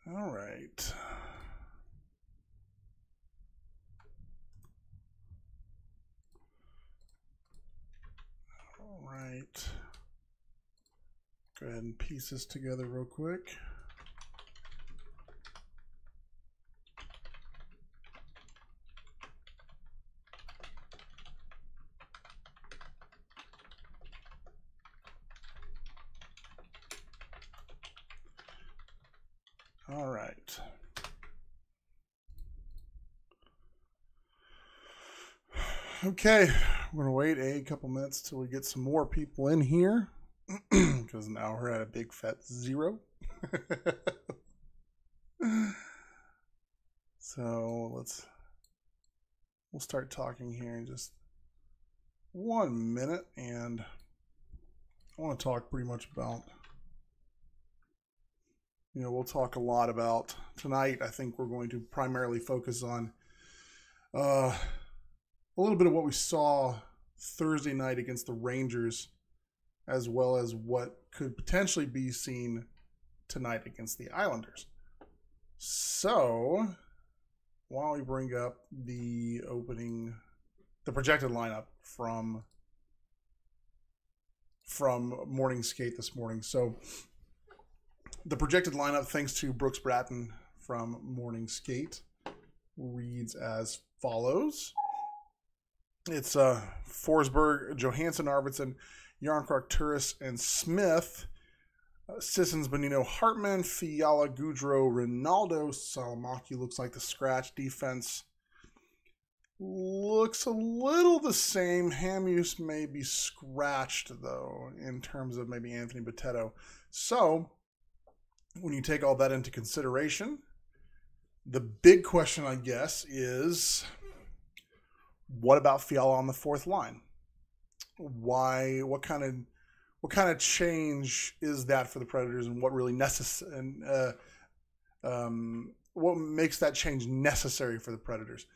All right. All right. Go ahead and piece this together real quick. All right. Okay, we're going to wait a couple minutes till we get some more people in here because now we're at a big fat 0. So we'll start talking here in just 1 minute, and I want to talk pretty much about, we'll talk a lot about tonight. I think we're going to primarily focus on a little bit of what we saw Thursday night against the Rangers, as well as what could potentially be seen tonight against the Islanders. So, why don't we bring up the projected lineup from Morning Skate this morning. So, the projected lineup, thanks to Brooks Bratton from Morning Skate, reads as follows. It's Forsberg, Johansson, Arvidsson, Jarnkrok, Turris, and Smith. Sissons, Bonino, Hartman, Fiala, Goudreau, Ronaldo. Salomaki looks like the scratch. Defense looks a little the same. Hamuse may be scratched, though, in terms of maybe Anthony Botetto. So, when you take all that into consideration, the big question, I guess, is what about Fiala on the fourth line? Why? What kind of change is that for the Predators, and what really what makes that change necessary for the Predators?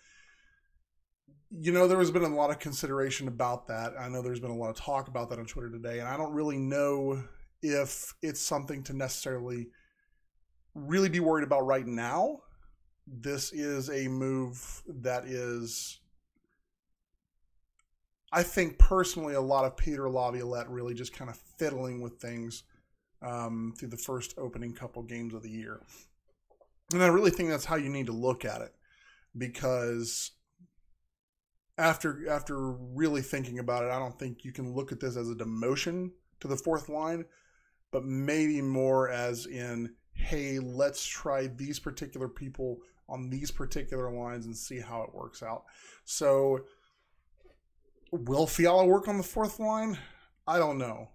There has been a lot of consideration about that. I know there's been a lot of talk about that on Twitter today, and I don't really know if it's something to necessarily really be worried about right now. This is a move that is, I think personally, a lot of Peter Laviolette really just kind of fiddling with things through the first opening couple games of the year. And I really think that's how you need to look at it, because after really thinking about it, I don't think you can look at this as a demotion to the fourth line, but maybe more as in, hey, let's try these particular people on these particular lines and see how it works out. So, will Fiala work on the fourth line? I don't know.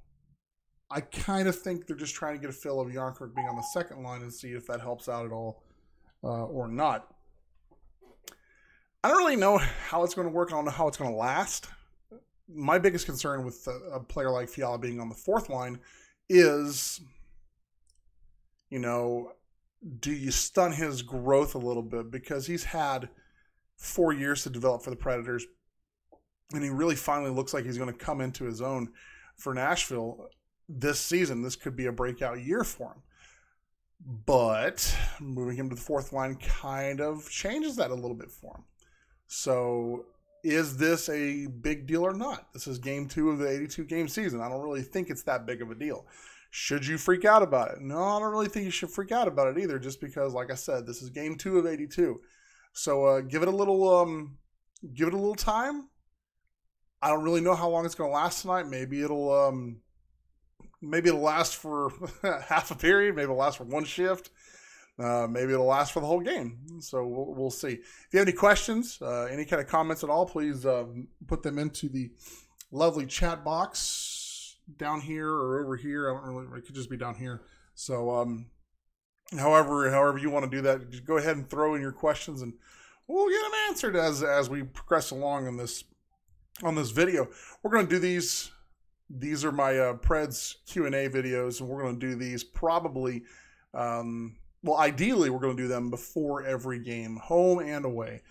I kind of think they're just trying to get a feel of Jarnkrok being on the second line and see if that helps out at all or not. I don't really know how it's going to work. I don't know how it's going to last. My biggest concern with a player like Fiala being on the fourth line is, do you stun his growth a little bit? Because he's had 4 years to develop for the Predators, and he really finally looks like he's going to come into his own for Nashville this season. This could be a breakout year for him. But moving him to the fourth line kind of changes that a little bit for him. So is this a big deal or not? This is game 2 of the 82-game season. I don't really think it's that big of a deal. Should you freak out about it? No, I don't really think you should freak out about it either, just because, like I said, this is game 2 of 82. So give it a little time. I don't really know how long it's going to last tonight. Maybe it'll last for half a period. Maybe it'll last for one shift. Maybe it'll last for the whole game. So we'll see. If you have any questions, any kind of comments at all, please put them into the lovely chat box down here or over here. It could just be down here. So however you want to do that, just go ahead and throw in your questions, and we'll get them answered as we progress along on this video. We're going to do these. These are my Preds Q&A videos, and we're going to do these probably, ideally we're going to do them before every game, home and away.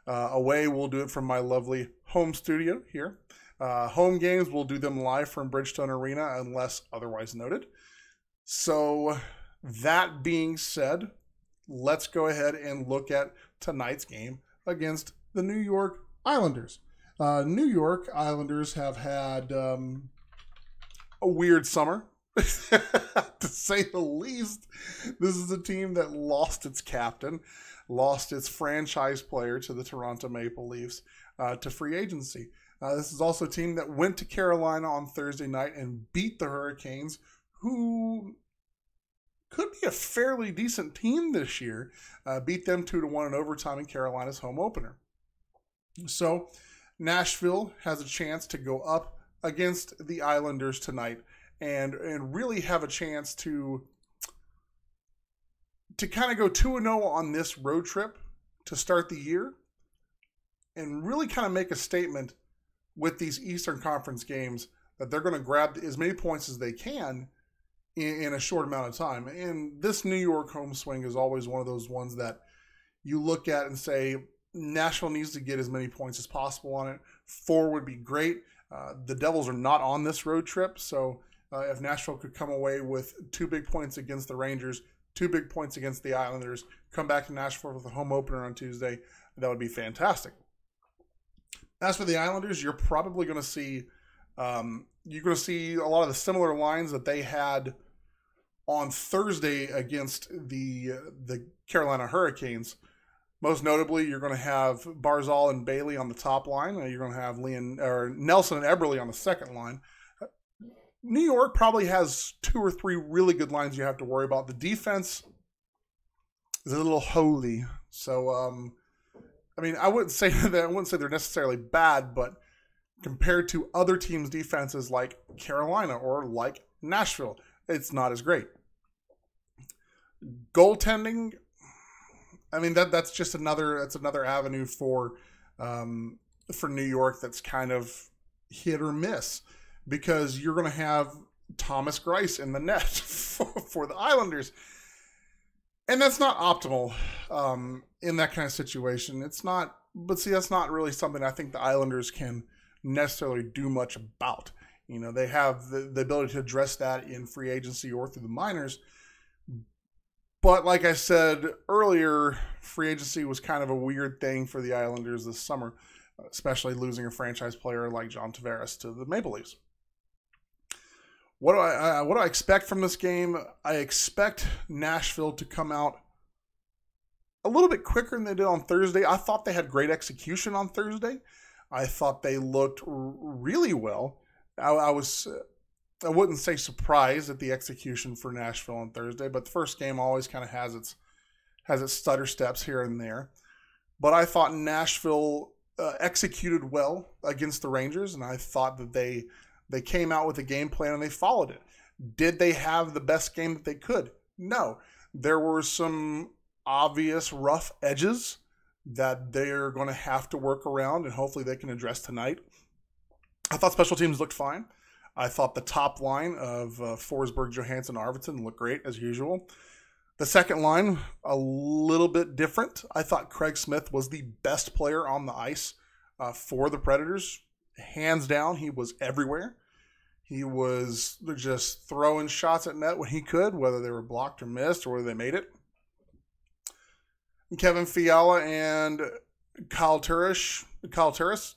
Away, we'll do it from my lovely home studio here. Home games, we'll do them live from Bridgestone Arena unless otherwise noted. So that being said, let's go ahead and look at tonight's game against the New York Islanders. New York Islanders have had a weird summer, to say the least. This is a team that lost its captain, lost its franchise player to the Toronto Maple Leafs to free agency. This is also a team that went to Carolina on Thursday night and beat the Hurricanes, who could be a fairly decent team this year. Beat them 2-1 in overtime in Carolina's home opener. So Nashville has a chance to go up against the Islanders tonight and really have a chance to kind of go 2-0 on this road trip to start the year and really kind of make a statement with these Eastern Conference games that they're going to grab as many points as they can in a short amount of time. And this New York home swing is always one of those ones that you look at and say, Nashville needs to get as many points as possible on it. 4 would be great. The Devils are not on this road trip, so if Nashville could come away with 2 big points against the Rangers, 2 big points against the Islanders, come back to Nashville with a home opener on Tuesday, that would be fantastic. As for the Islanders, you're probably going to see a lot of the similar lines that they had on Thursday against the Carolina Hurricanes. Most notably, you're going to have Barzal and Bailey on the top line. You're going to have Nelson and Eberle on the second line. New York probably has 2 or 3 really good lines you have to worry about. The defense is a little holy. So, I wouldn't say they're necessarily bad, but compared to other teams' defenses like Carolina or like Nashville, it's not as great. Goaltending, that's just another avenue for New York that's kind of hit or miss, because you're going to have Thomas Greiss in the net for the Islanders. And that's not optimal in that kind of situation. It's not, but see, that's not really something I think the Islanders can necessarily do much about. They have the ability to address that in free agency or through the minors. But like I said earlier, free agency was kind of a weird thing for the Islanders this summer, especially losing a franchise player like John Tavares to the Maple Leafs. What do I expect from this game? I expect Nashville to come out a little bit quicker than they did on Thursday. I thought they had great execution on Thursday. I thought they looked really well. I wouldn't say surprised at the execution for Nashville on Thursday, but the first game always kind of has its stutter steps here and there. But I thought Nashville executed well against the Rangers, and I thought that they came out with a game plan and they followed it. Did they have the best game that they could? No. There were some obvious rough edges that they're going to have to work around, and hopefully they can address tonight. I thought special teams looked fine. I thought the top line of Forsberg, Johansson, Arvidsson looked great as usual. The second line, a little bit different. I thought Craig Smith was the best player on the ice for the Predators. Hands down, he was everywhere. He was just throwing shots at net when he could, whether they were blocked or missed or whether they made it. Kevin Fiala and Kyle Turris,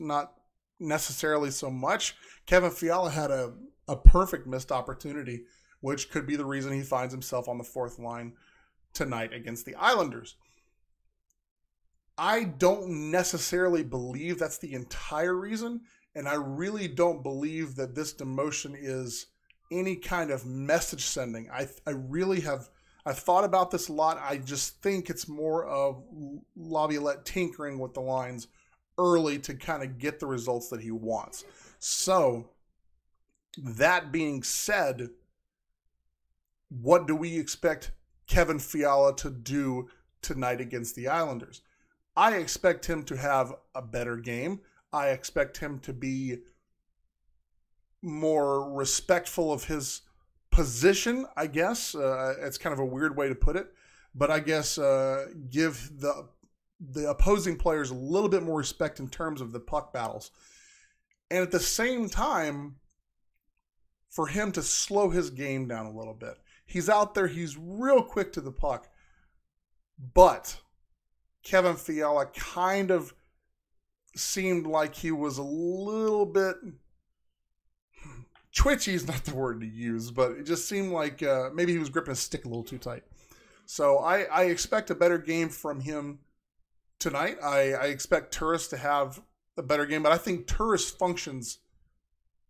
not necessarily so much. Kevin Fiala had a perfect missed opportunity, which could be the reason he finds himself on the fourth line tonight against the Islanders. I don't necessarily believe that's the entire reason, and I really don't believe that this demotion is any kind of message sending. I've thought about this a lot. I just think it's more of Laviolette tinkering with the lines early to kind of get the results that he wants. So, that being said, what do we expect Kevin Fiala to do tonight against the Islanders? I expect him to have a better game. I expect him to be more respectful of his position, I guess. It's kind of a weird way to put it, but I guess give the opposing players a little bit more respect in terms of the puck battles. And at the same time, for him to slow his game down a little bit. He's out there, he's real quick to the puck, But Kevin Fiala kind of seemed like he was a little bit twitchy is not the word to use, but it just seemed like maybe he was gripping his stick a little too tight. So I expect a better game from him tonight. I expect Turris to have a better game, but I think Turris functions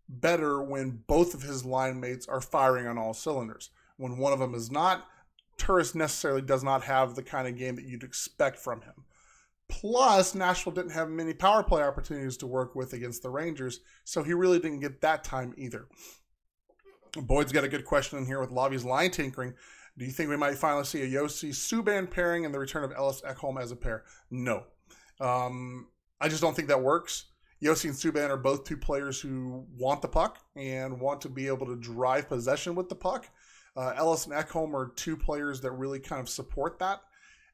better when both of his line mates are firing on all cylinders. When one of them is not, Turris necessarily does not have the kind of game that you'd expect from him. Plus, Nashville didn't have many power play opportunities to work with against the Rangers, so he really didn't get that time either. Boyd's got a good question in here with Lavi's line tinkering. Do you think we might finally see a Josi-Subban pairing and the return of Ellis Ekholm as a pair? No. I just don't think that works. Josi and Subban are both two players who want the puck and want to be able to drive possession with the puck. Ellis and Ekholm are two players that really kind of support that.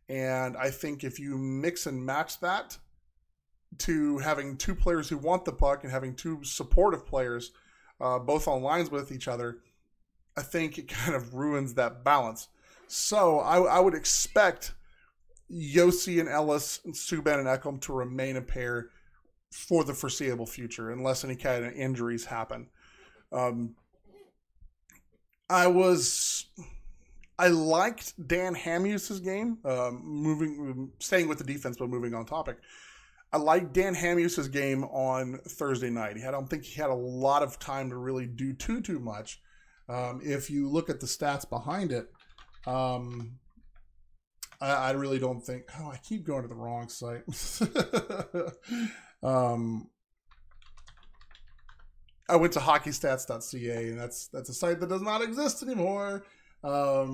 And I think if you mix and match that to having two players who want the puck and having two supportive players both on lines with each other, I think it kind of ruins that balance. So I would expect Josi and Ellis and Subban and Ekholm to remain a pair for the foreseeable future, unless any kind of injuries happen. I liked Dan Hamhuis's game, staying with the defense but moving on topic. I liked Dan Hamhuis's game on Thursday night. I don't think he had a lot of time to really do too much. If you look at the stats behind it, I really don't think. Oh, I keep going to the wrong site. I went to hockeystats.ca, and that's a site that does not exist anymore. That's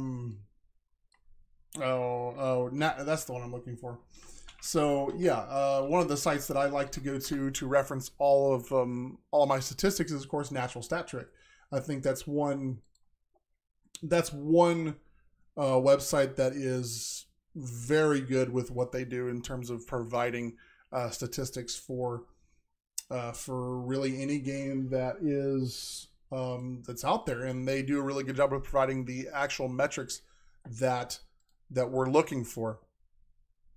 the one I'm looking for. So yeah, one of the sites that I like to go to reference all of my statistics is, of course, Natural Stat Trick. I think that's one website that is very good with what they do in terms of providing statistics for really any game that is that's out there, and they do a really good job of providing the actual metrics that we're looking for.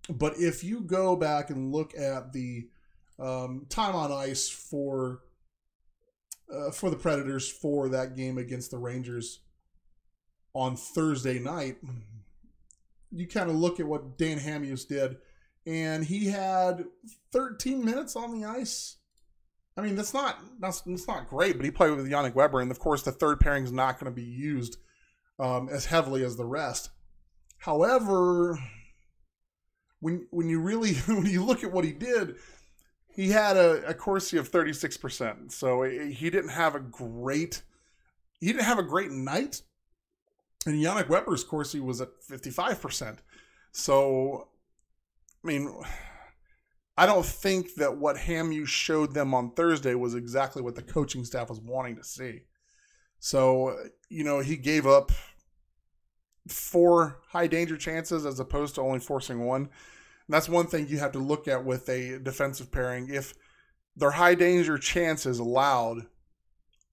But if you go back and look at the time on ice for the Predators for that game against the Rangers on Thursday night, you kind of look at what Dan Hamhuis did, and he had 13 minutes on the ice. I mean, that's not great, but he played with Yannick Weber, and of course the third pairing is not going to be used as heavily as the rest. However, when you look at what he did, he had a Corsi of 36%. So he didn't have a great night, and Yannick Weber's Corsi was at 55%. So, I mean, I don't think that what Hamhuis showed them on Thursday was exactly what the coaching staff was wanting to see. So, he gave up 4 high danger chances as opposed to only forcing 1. And that's one thing you have to look at with a defensive pairing. If their high danger chances allowed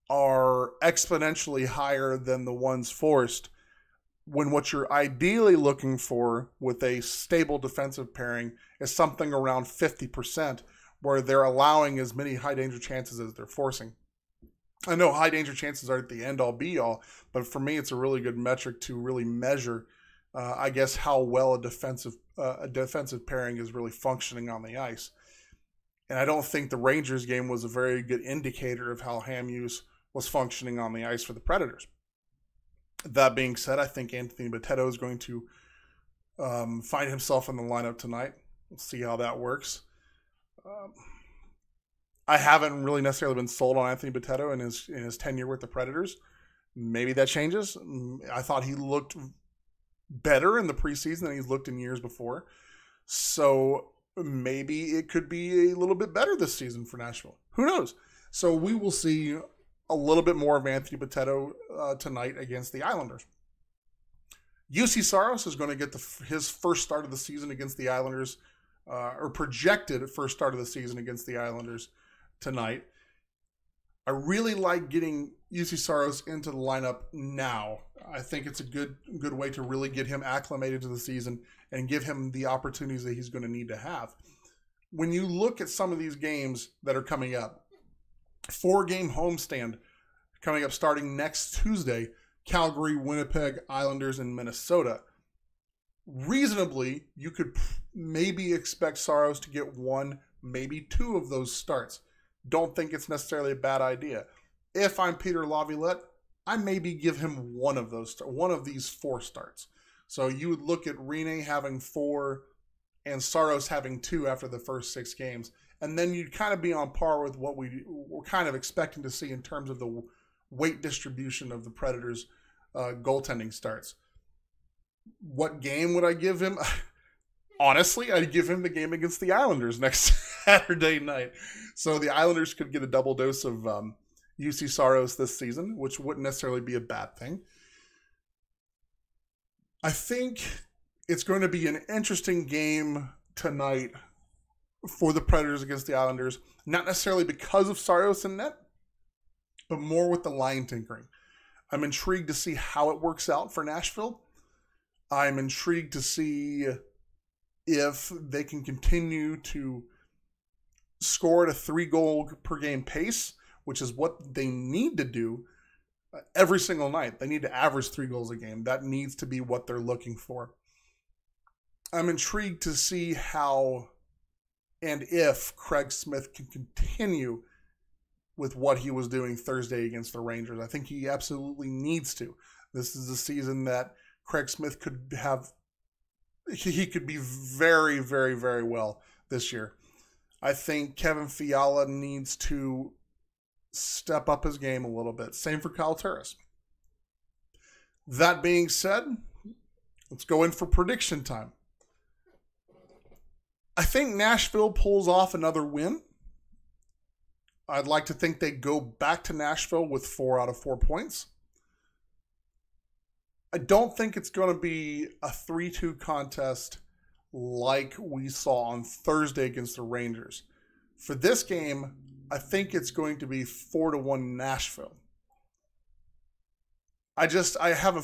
are exponentially higher than the ones forced, when what you're ideally looking for with a stable defensive pairing is something around 50%, where they're allowing as many high danger chances as they're forcing. I know high danger chances aren't the end all be all, but for me, it's a really good metric to really measure, I guess, how well a defensive pairing is really functioning on the ice. And I don't think the Rangers game was a very good indicator of how Hamhuis was functioning on the ice for the Predators. That being said, I think Anthony Bitetto is going to find himself in the lineup tonight. We'll see how that works. I haven't really necessarily been sold on Anthony Bitetto in his tenure with the Predators. Maybe that changes. I thought he looked better in the preseason than he's looked in years before. So maybe it could be a little bit better this season for Nashville. Who knows? So we will see a little bit more of Anthony Bitetto tonight against the Islanders. UC Saros is going to get his first start of the season against the Islanders, or projected first start of the season against the Islanders tonight. I really like getting UC Saros into the lineup now. I think it's a good way to really get him acclimated to the season and give him the opportunities that he's going to need to have. When you look at some of these games that are coming up, 4-game homestand coming up starting next Tuesday, Calgary, Winnipeg, Islanders, and Minnesota. Reasonably, you could maybe expect Saros to get 1, maybe 2 of those starts. Don't think it's necessarily a bad idea. If I'm Peter Laviolette, I maybe give him one of these 4 starts. So you would look at Rene having 4 and Saros having 2 after the first 6 games. And then you'd kind of be on par with what we're kind of expecting to see in terms of the weight distribution of the Predators' goaltending starts. What game would I give him? Honestly, I'd give him the game against the Islanders next Saturday night. So the Islanders could get a double dose of UC Saros this season, which wouldn't necessarily be a bad thing. I think it's going to be an interesting game tonight for the Predators against the Islanders. Not necessarily because of Saros in net, but more with the line tinkering. I'm intrigued to see how it works out for Nashville. I'm intrigued to see if they can continue to score at a 3-goal per game pace, which is what they need to do every single night. They need to average 3 goals a game. That needs to be what they're looking for. I'm intrigued to see how and if Craig Smith can continue with what he was doing Thursday against the Rangers. I think he absolutely needs to. This is a season that Craig Smith could have. He could be very, very, very well this year. I think Kevin Fiala needs to step up his game a little bit. Same for Kyle Turris. That being said, let's go in for prediction time. I think Nashville pulls off another win. I'd like to think they go back to Nashville with 4 out of 4 points. I don't think it's going to be a 3-2 contest like we saw on Thursday against the Rangers. For this game, I think it's going to be 4-1 Nashville. I have a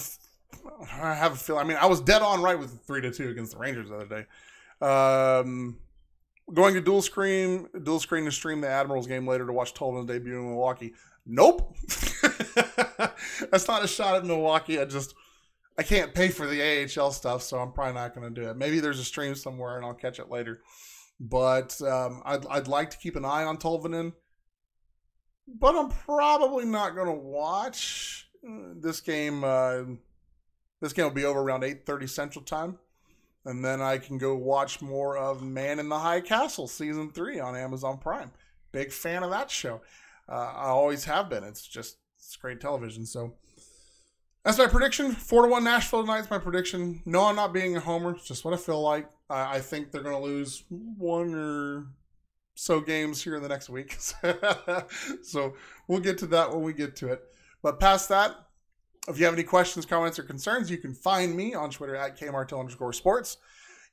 feeling. I mean, I was dead on right with 3-2 against the Rangers the other day. Going to dual screen to stream the Admirals game later to watch Tolman's debut in Milwaukee. Nope. That's not a shot at Milwaukee. I can't pay for the AHL stuff, so I'm probably not going to do it. Maybe there's a stream somewhere and I'll catch it later. But I'd like to keep an eye on Tolvanen. But I'm probably not going to watch this game. This game will be over around 8:30 Central Time. And then I can go watch more of Man in the High Castle Season 3 on Amazon Prime. Big fan of that show. I always have been. It's great television. So that's my prediction. 4-1 Nashville tonight is my prediction. No, I'm not being a homer. It's just what I feel like. I think they're going to lose 1 or so games here in the next week. So we'll get to that when we get to it. But past that, if you have any questions, comments, or concerns, you can find me on Twitter at @kmartel_sports.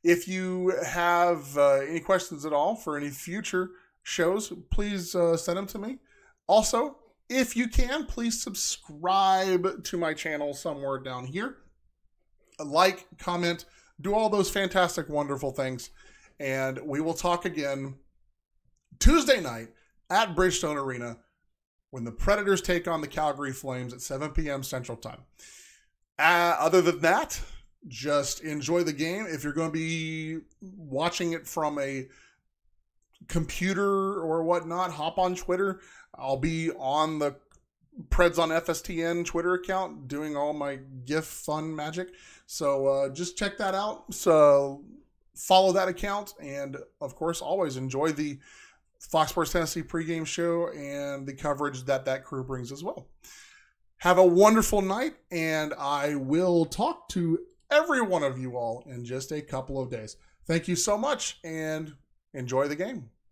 If you have any questions at all for any future shows, please send them to me. Also, if you can, please subscribe to my channel somewhere down here. Like, comment, do all those fantastic, wonderful things. And we will talk again Tuesday night at Bridgestone Arena when the Predators take on the Calgary Flames at 7 p.m. Central Time. Other than that, just enjoy the game. If you're going to be watching it from a computer or whatnot, hop on Twitter. I'll be on the Preds on FSTN Twitter account doing all my GIF fun magic. So just check that out. So follow that account. And, of course, always enjoy the Fox Sports Tennessee pregame show and the coverage that crew brings as well. Have a wonderful night, and I will talk to every one of you all in just a couple of days. Thank you so much, and enjoy the game.